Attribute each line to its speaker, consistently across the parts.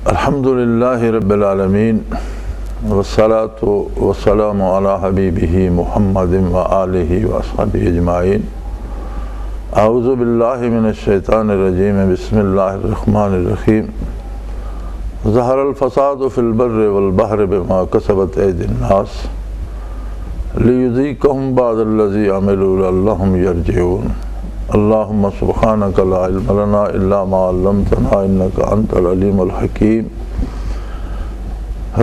Speaker 1: الحمدللہ رب العالمین والصلاة والسلام علی حبیبہ محمد وآلہ واصحابہ اجمعین۔ اعوذ باللہ من الشیطان الرجیم، بسم اللہ الرحمن الرحیم۔ ظہر الفساد فی البر والبحر بما کسبت ایدی الناس لیذیقہم بعض الذی عملوا لعلہم یرجعون۔ اللہم سبحانک لا علم لنا الا ما علمتنا انک انت العلیم الحکیم۔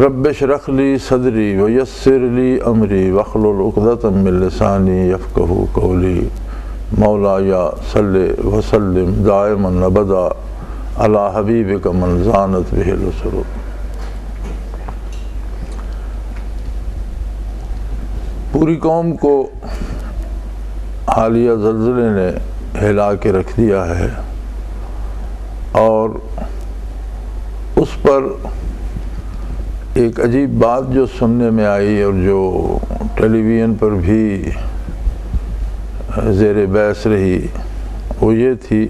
Speaker 1: رب اشرح لی صدری ویسر لی امری واحلل عقدۃ من لسانی یفقہوا قولی۔ مولاي صل وسلم دائما ابدا علی حبیبک من زانت بہ السرور۔ پوری قوم کو حالیہ زلزلے نے ہلا کے رکھ دیا ہے، اور اس پر ایک عجیب بات جو سننے میں آئی اور جو ٹیلی ویژن پر بھی زیر بحث رہی، وہ یہ تھی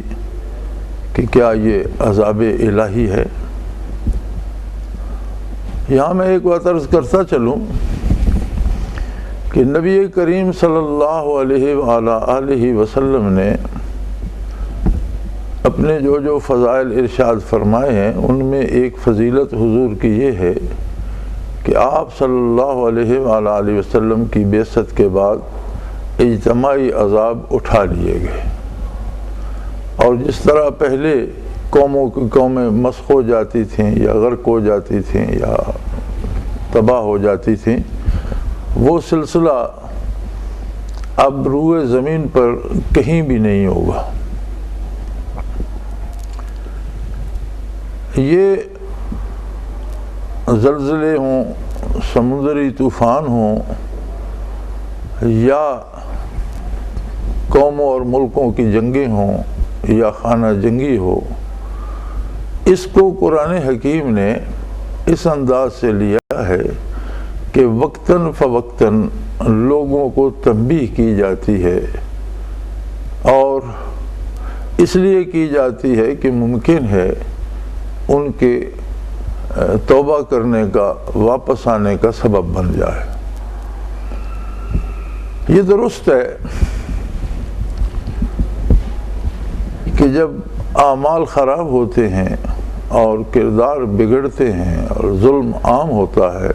Speaker 1: کہ کیا یہ عذاب الہی ہے؟ یہاں میں ایک بات عرض کرتا چلوں کہ نبی کریم صلی اللہ علیہ وآلہ وسلم نے اپنے جو فضائل ارشاد فرمائے ہیں، ان میں ایک فضیلت حضور کی یہ ہے کہ آپ صلی اللہ علیہ وآلہ وسلم کی بعثت کے بعد اجتماعی عذاب اٹھا لیے گئے، اور جس طرح پہلے قوموں کی قومیں مسخ ہو جاتی تھیں یا غرق ہو جاتی تھیں یا تباہ ہو جاتی تھیں، وہ سلسلہ اب روئے زمین پر کہیں بھی نہیں ہوگا۔ یہ زلزلے ہوں، سمندری طوفان ہوں، یا قوموں اور ملکوں کی جنگیں ہوں یا خانہ جنگی ہو، اس کو قرآن حکیم نے اس انداز سے لیا ہے کہ وقتاً فوقتاً لوگوں کو تنبیہ کی جاتی ہے، اور اس لیے کی جاتی ہے کہ ممکن ہے ان کے توبہ کرنے کا، واپس آنے کا سبب بن جائے۔ یہ درست ہے کہ جب اعمال خراب ہوتے ہیں اور کردار بگڑتے ہیں اور ظلم عام ہوتا ہے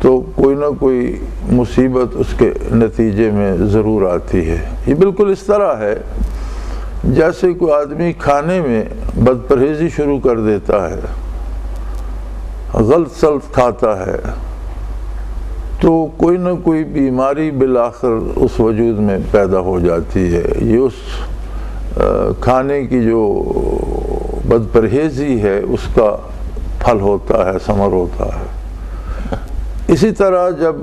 Speaker 1: تو کوئی نہ کوئی مصیبت اس کے نتیجے میں ضرور آتی ہے۔ یہ بالکل اس طرح ہے جیسے کوئی آدمی کھانے میں بد پرہیزی شروع کر دیتا ہے، غلط سلط کھاتا ہے، تو کوئی نہ کوئی بیماری بالآخر اس وجود میں پیدا ہو جاتی ہے۔ یہ اس کھانے کی جو بد پرہیزی ہے اس کا پھل ہوتا ہے، ثمر ہوتا ہے۔ اسی طرح جب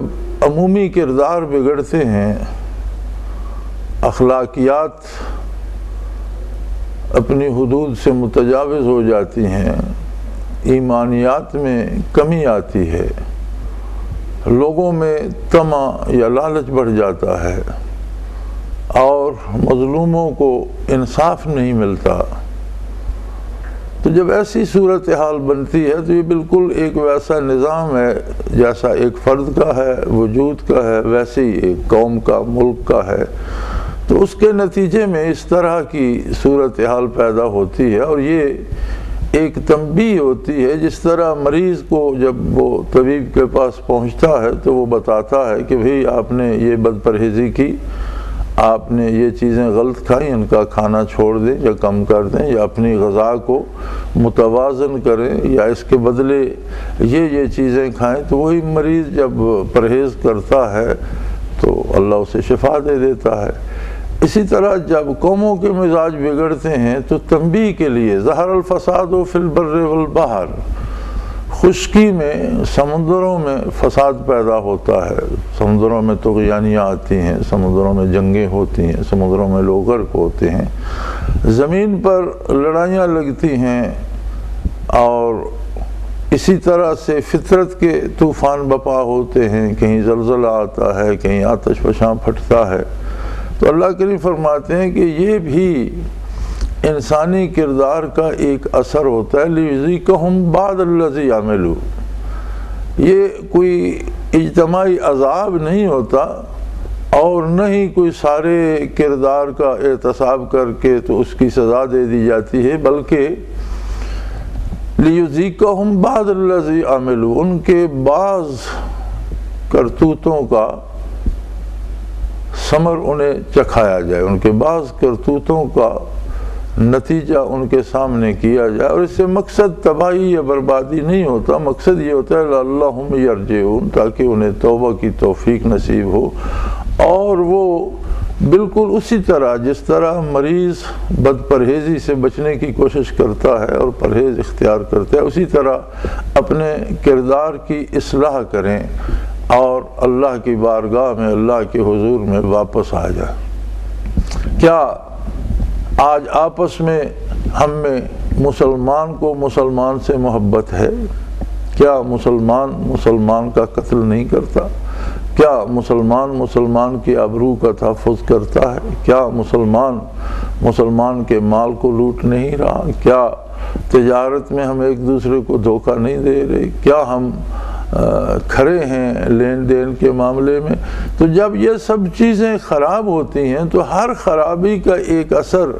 Speaker 1: عمومی کردار بگڑتے ہیں، اخلاقیات اپنی حدود سے متجاوز ہو جاتی ہیں، ایمانیات میں کمی آتی ہے، لوگوں میں طمع یا لالچ بڑھ جاتا ہے، اور مظلوموں کو انصاف نہیں ملتا، تو جب ایسی صورتحال بنتی ہے تو یہ بالکل ایک ویسا نظام ہے جیسا ایک فرد کا ہے، وجود کا ہے، ویسے ہی ایک قوم کا، ملک کا ہے۔ تو اس کے نتیجے میں اس طرح کی صورتحال پیدا ہوتی ہے، اور یہ ایک تنبیہ ہوتی ہے۔ جس طرح مریض کو جب وہ طبیب کے پاس پہنچتا ہے تو وہ بتاتا ہے کہ بھئی آپ نے یہ بد پرہیزی کی، آپ نے یہ چیزیں غلط کھائیں، ان کا کھانا چھوڑ دیں یا کم کر دیں، یا اپنی غذا کو متوازن کریں، یا اس کے بدلے یہ چیزیں کھائیں، تو وہی مریض جب پرہیز کرتا ہے تو اللہ اسے شفا دے دیتا ہے۔ اسی طرح جب قوموں کے مزاج بگڑتے ہیں تو تنبیہ کے لیے ظہر الفساد فی البر والبحر، خشکی میں، سمندروں میں فساد پیدا ہوتا ہے، سمندروں میں طغیانیاں آتی ہیں، سمندروں میں جنگیں ہوتی ہیں، سمندروں میں لوگ غرق ہوتے ہیں، زمین پر لڑائیاں لگتی ہیں، اور اسی طرح سے فطرت کے طوفان بپا ہوتے ہیں، کہیں زلزلہ آتا ہے، کہیں آتش فشاں پھٹتا ہے۔ تو اللہ کریم فرماتے ہیں کہ یہ بھی انسانی کردار کا ایک اثر ہوتا ہے لیذیقہم بعض الذی عملوا، یہ کوئی اجتماعی عذاب نہیں ہوتا اور نہ ہی کوئی سارے کردار کا احتساب کر کے تو اس کی سزا دے دی جاتی ہے، بلکہ لیذیقہم بعض الذی عملوا، ان کے بعض کرتوتوں کا ثمر انہیں چکھایا جائے، ان کے بعض کرتوتوں کا نتیجہ ان کے سامنے کیا جائے، اور اس سے مقصد تباہی یا بربادی نہیں ہوتا، مقصد یہ ہوتا ہے لعلہم یرجعون، تاکہ انہیں توبہ کی توفیق نصیب ہو، اور وہ بالکل اسی طرح جس طرح مریض بد پرہیزی سے بچنے کی کوشش کرتا ہے اور پرہیز اختیار کرتا ہے، اسی طرح اپنے کردار کی اصلاح کریں اور اللہ کی بارگاہ میں، اللہ کے حضور میں واپس آ جائے۔ کیا آج آپس میں ہم میں مسلمان کو مسلمان سے محبت ہے؟ کیا مسلمان کا قتل نہیں کرتا؟ کیا مسلمان کی آبرو کا تحفظ کرتا ہے؟ کیا مسلمان کے مال کو لوٹ نہیں رہا؟ کیا تجارت میں ہم ایک دوسرے کو دھوکہ نہیں دے رہے؟ کیا ہم کھڑے ہیں لین دین کے معاملے میں؟ تو جب یہ سب چیزیں خراب ہوتی ہیں تو ہر خرابی کا ایک اثر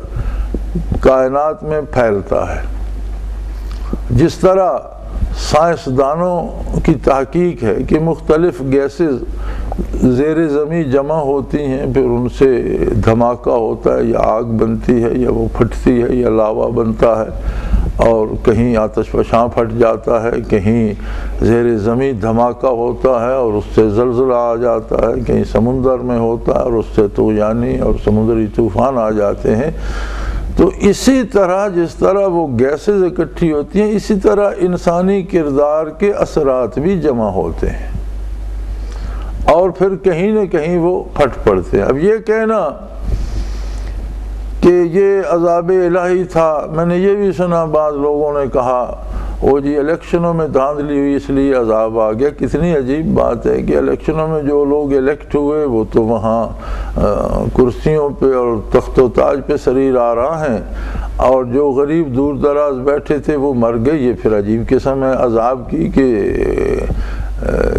Speaker 1: کائنات میں پھیلتا ہے۔ جس طرح سائنسدانوں کی تحقیق ہے کہ مختلف گیسز زیر زمین جمع ہوتی ہیں، پھر ان سے دھماکہ ہوتا ہے، یا آگ بنتی ہے، یا وہ پھٹتی ہے، یا لاوا بنتا ہے، اور کہیں آتش فشاں پھٹ جاتا ہے، کہیں زیر زمین دھماکہ ہوتا ہے اور اس سے زلزلہ آ جاتا ہے، کہیں سمندر میں ہوتا ہے اور اس سے طوفانی اور سمندری طوفان آ جاتے ہیں۔ تو اسی طرح جس طرح وہ گیسز اکٹھی ہوتی ہیں، اسی طرح انسانی کردار کے اثرات بھی جمع ہوتے ہیں اور پھر کہیں نہ کہیں وہ پھٹ پڑتے ہیں۔ اب یہ کہنا کہ یہ عذاب الہی تھا، میں نے یہ بھی سنا بعض لوگوں نے کہا وہ جی الیکشنوں میں دھاندلی ہوئی اس لیے عذاب آ گیا۔ کتنی عجیب بات ہے کہ الیکشنوں میں جو لوگ الیکٹ ہوئے وہ تو وہاں کرسیوں پہ اور تخت و تاج پہ سریر آ رہا ہیں، اور جو غریب دور دراز بیٹھے تھے وہ مر گئے۔ یہ پھر عجیب قسم ہے عذاب کی کہ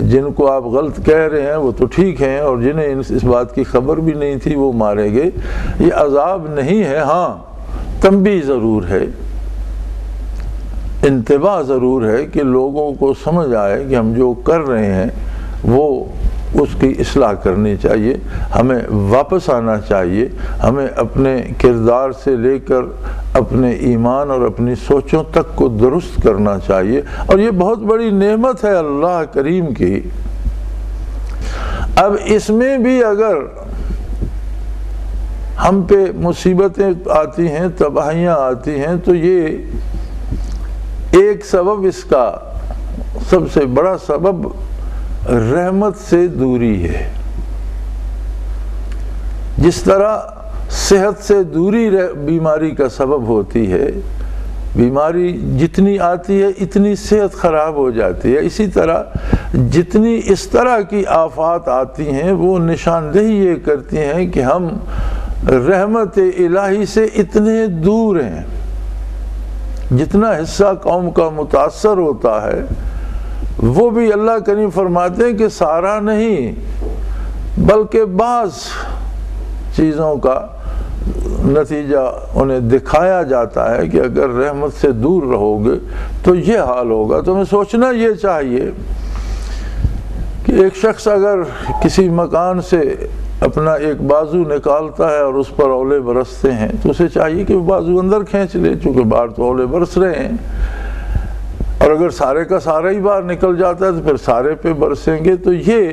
Speaker 1: جن کو آپ غلط کہہ رہے ہیں وہ تو ٹھیک ہیں، اور جنہیں اس بات کی خبر بھی نہیں تھی وہ مارے گئے۔ یہ عذاب نہیں ہے، ہاں تنبیہ ضرور ہے، انتباہ ضرور ہے کہ لوگوں کو سمجھ آئے کہ ہم جو کر رہے ہیں وہ اس کی اصلاح کرنی چاہیے، ہمیں واپس آنا چاہیے، ہمیں اپنے کردار سے لے کر اپنے ایمان اور اپنی سوچوں تک کو درست کرنا چاہیے، اور یہ بہت بڑی نعمت ہے اللہ کریم کی۔ اب اس میں بھی اگر ہم پہ مصیبتیں آتی ہیں، تباہیاں آتی ہیں، تو یہ ایک سبب، اس کا سب سے بڑا سبب رحمت سے دوری ہے۔ جس طرح صحت سے دوری بیماری کا سبب ہوتی ہے، بیماری جتنی آتی ہے اتنی صحت خراب ہو جاتی ہے، اسی طرح جتنی اس طرح کی آفات آتی ہیں وہ نشاندہی یہ کرتی ہیں کہ ہم رحمت الہی سے اتنے دور ہیں۔ جتنا حصہ قوم کا متاثر ہوتا ہے وہ بھی اللہ کریم فرماتے ہیں کہ سارا نہیں، بلکہ بعض چیزوں کا نتیجہ انہیں دکھایا جاتا ہے کہ اگر رحمت سے دور رہو گے تو یہ حال ہوگا۔ تو ہمیں سوچنا یہ چاہیے کہ ایک شخص اگر کسی مکان سے اپنا ایک بازو نکالتا ہے اور اس پر اولے برستے ہیں تو اسے چاہیے کہ وہ بازو اندر کھینچ لے، چونکہ باہر تو اولے برس رہے ہیں، اور اگر سارے کا سارا ہی باہر نکل جاتا ہے تو پھر سارے پہ برسیں گے۔ تو یہ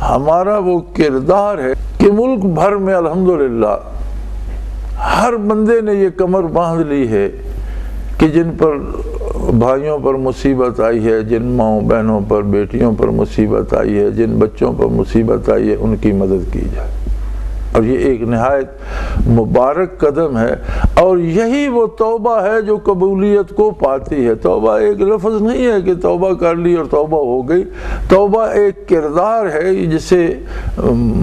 Speaker 1: ہمارا وہ کردار ہے کہ ملک بھر میں الحمدللہ ہر بندے نے یہ کمر باندھ لی ہے کہ جن پر بھائیوں پر مصیبت آئی ہے، جن ماؤں بہنوں پر، بیٹیوں پر مصیبت آئی ہے، جن بچوں پر مصیبت آئی ہے، ان کی مدد کی جائے۔ اور یہ ایک نہایت مبارک قدم ہے، اور یہی وہ توبہ ہے جو قبولیت کو پاتی ہے۔ توبہ ایک لفظ نہیں ہے کہ توبہ کر لی اور توبہ ہو گئی، توبہ ایک کردار ہے جسے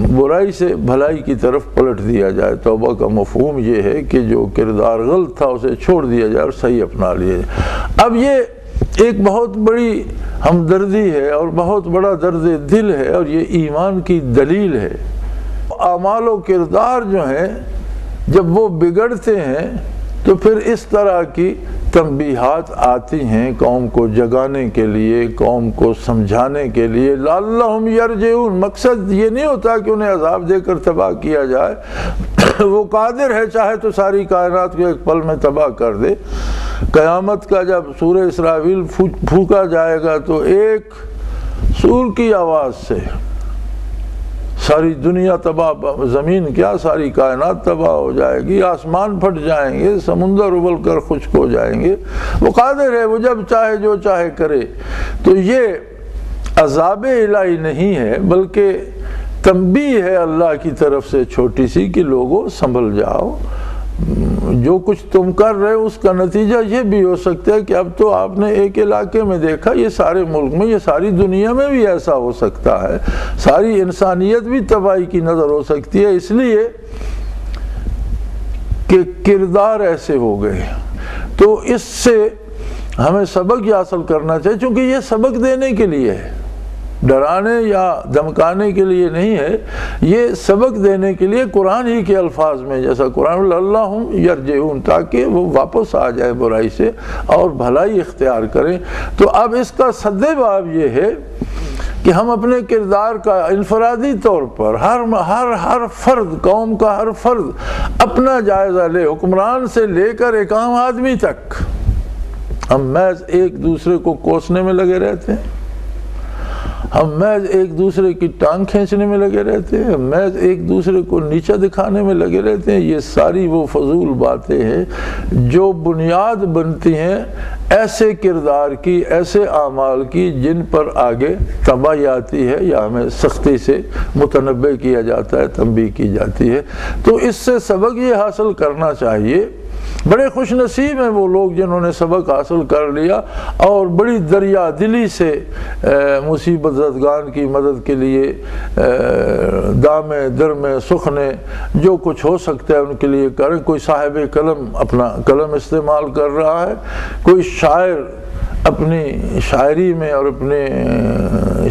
Speaker 1: برائی سے بھلائی کی طرف پلٹ دیا جائے۔ توبہ کا مفہوم یہ ہے کہ جو کردار غلط تھا اسے چھوڑ دیا جائے اور صحیح اپنا لیا جائے۔ اب یہ ایک بہت بڑی ہمدردی ہے اور بہت بڑا درد دل ہے، اور یہ ایمان کی دلیل ہے۔ اعمال و کردار جو ہیں جب وہ بگڑتے ہیں تو پھر اس طرح کی تنبیہات آتی ہیں قوم کو جگانے کے لیے، قوم کو سمجھانے کے لیے۔ لعلہم یرجعون، مقصد یہ نہیں ہوتا کہ انہیں عذاب دے کر تباہ کیا جائے، وہ قادر ہے چاہے تو ساری کائنات کو ایک پل میں تباہ کر دے۔ قیامت کا جب سورہ اسرافیل پھونکا جائے گا تو ایک سور کی آواز سے ساری دنیا تباہ، زمین کیا ساری کائنات تباہ ہو جائے گی، آسمان پھٹ جائیں گے، سمندر ابل کر خشک ہو جائیں گے۔ وہ قادر ہے، وہ جب چاہے جو چاہے کرے۔ تو یہ عذاب الہی نہیں ہے بلکہ تنبیہ ہے اللہ کی طرف سے چھوٹی سی کہ لوگوں سنبھل جاؤ، جو کچھ تم کر رہے ہو اس کا نتیجہ یہ بھی ہو سکتا ہے کہ اب تو آپ نے ایک علاقے میں دیکھا، یہ سارے ملک میں، یہ ساری دنیا میں بھی ایسا ہو سکتا ہے، ساری انسانیت بھی تباہی کی نظر ہو سکتی ہے، اس لیے کہ کردار ایسے ہو گئے۔ تو اس سے ہمیں سبق یہ حاصل کرنا چاہیے، چونکہ یہ سبق دینے کے لیے ہے، ڈرانے یا دھمکانے کے لیے نہیں ہے، یہ سبق دینے کے لیے قرآن ہی کے الفاظ میں، جیسا قرآن لعلہم یرجعون، تاکہ وہ واپس آ جائے برائی سے اور بھلائی اختیار کریں۔ تو اب اس کا سد باب یہ ہے کہ ہم اپنے کردار کا انفرادی طور پر ہر فرد، قوم کا ہر فرد اپنا جائزہ لے، حکمران سے لے کر ایک عام آدمی تک۔ ہم محض ایک دوسرے کو کوسنے میں لگے رہتے ہیں، ہم محض ایک دوسرے کی ٹانگ کھینچنے میں لگے رہتے ہیں، ہم محض ایک دوسرے کو نیچا دکھانے میں لگے رہتے ہیں۔ یہ ساری وہ فضول باتیں ہیں جو بنیاد بنتی ہیں ایسے کردار کی، ایسے اعمال کی جن پر آگے تباہی آتی ہے یا ہمیں سختی سے متنبہ کیا جاتا ہے، تنبیہ کی جاتی ہے۔ تو اس سے سبق یہ حاصل کرنا چاہیے۔ بڑے خوش نصیب ہیں وہ لوگ جنہوں نے سبق حاصل کر لیا اور بڑی دریا دلی سے مصیبت زدگان کی مدد کے لیے دامے درمے سخنے جو کچھ ہو سکتا ہے ان کے لیے کریں۔ کوئی صاحب قلم اپنا قلم استعمال کر رہا ہے، کوئی شاعر اپنی شاعری میں اور اپنے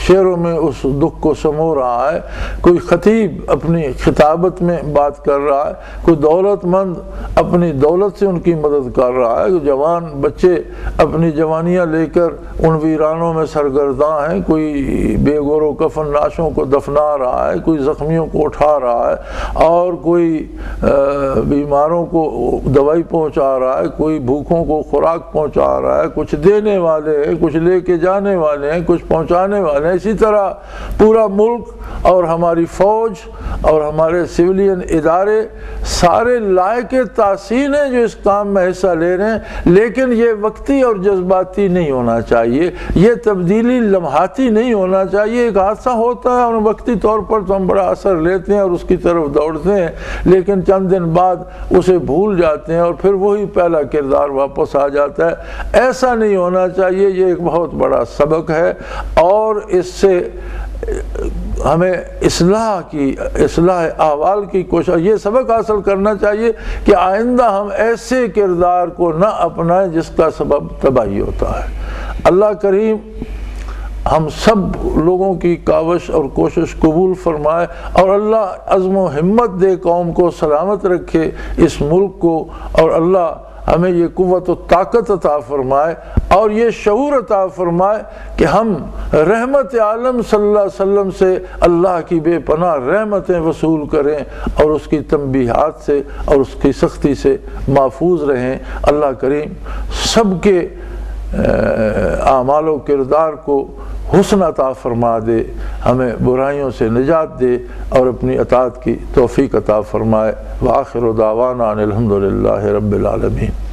Speaker 1: شعروں میں اس دکھ کو سمو رہا ہے، کوئی خطیب اپنی خطابت میں بات کر رہا ہے، کوئی دولت مند اپنی دولت سے ان کی مدد کر رہا ہے، جوان بچے اپنی جوانیاں لے کر ان ویرانوں میں سرگرداں ہیں، کوئی بے گور و کفن لاشوں کو دفنا رہا ہے، کوئی زخمیوں کو اٹھا رہا ہے، اور کوئی بیماروں کو دوائی پہنچا رہا ہے، کوئی بھوکوں کو خوراک پہنچا رہا ہے، کچھ دینے والے ہیں، کچھ لے کے جانے والے ہیں، کچھ پہنچانے والے ہیں۔ اسی طرح پورا ملک اور ہماری فوج اور ہمارے سویلین ادارے سارے لائق تحسین ہیں جو اس کام میں حصہ لے رہے ہیں، لیکن یہ وقتی اور جذباتی نہیں ہونا چاہیے، یہ تبدیلی لمحاتی نہیں ہونا چاہیے۔ ایک حادثہ ہوتا ہے اور وقتی طور پر تو ہم بڑا اثر لیتے ہیں اور اس کی طرف دوڑتے ہیں، لیکن چند دن بعد اسے بھول جاتے ہیں اور پھر وہی پہلا کردار واپس آ جاتا ہے۔ ایسا نہیں ہونا چاہیے، یہ ایک بہت بڑا سبق ہے، اور اس سے ہمیں اصلاح احوال کی کوشش، یہ سبق حاصل کرنا چاہیے کہ آئندہ ہم ایسے کردار کو نہ اپنائیں جس کا سبب تباہی ہوتا ہے۔ اللہ کریم ہم سب لوگوں کی کاوش اور کوشش قبول فرمائے، اور اللہ عزم و ہمت دے، قوم کو سلامت رکھے، اس ملک کو، اور اللہ ہمیں یہ قوت و طاقت عطا فرمائے اور یہ شعور عطا فرمائے کہ ہم رحمت عالم صلی اللہ علیہ وسلم سے اللہ کی بے پناہ رحمتیں وصول کریں اور اس کی تنبیہات سے اور اس کی سختی سے محفوظ رہیں۔ اللہ کریم سب کے اعمال و کردار کو حسن عطا فرما دے، ہمیں برائیوں سے نجات دے اور اپنی اطاعت کی توفیق عطا فرمائے۔ وآخر دعوانا ان الحمد للہ رب العالمین۔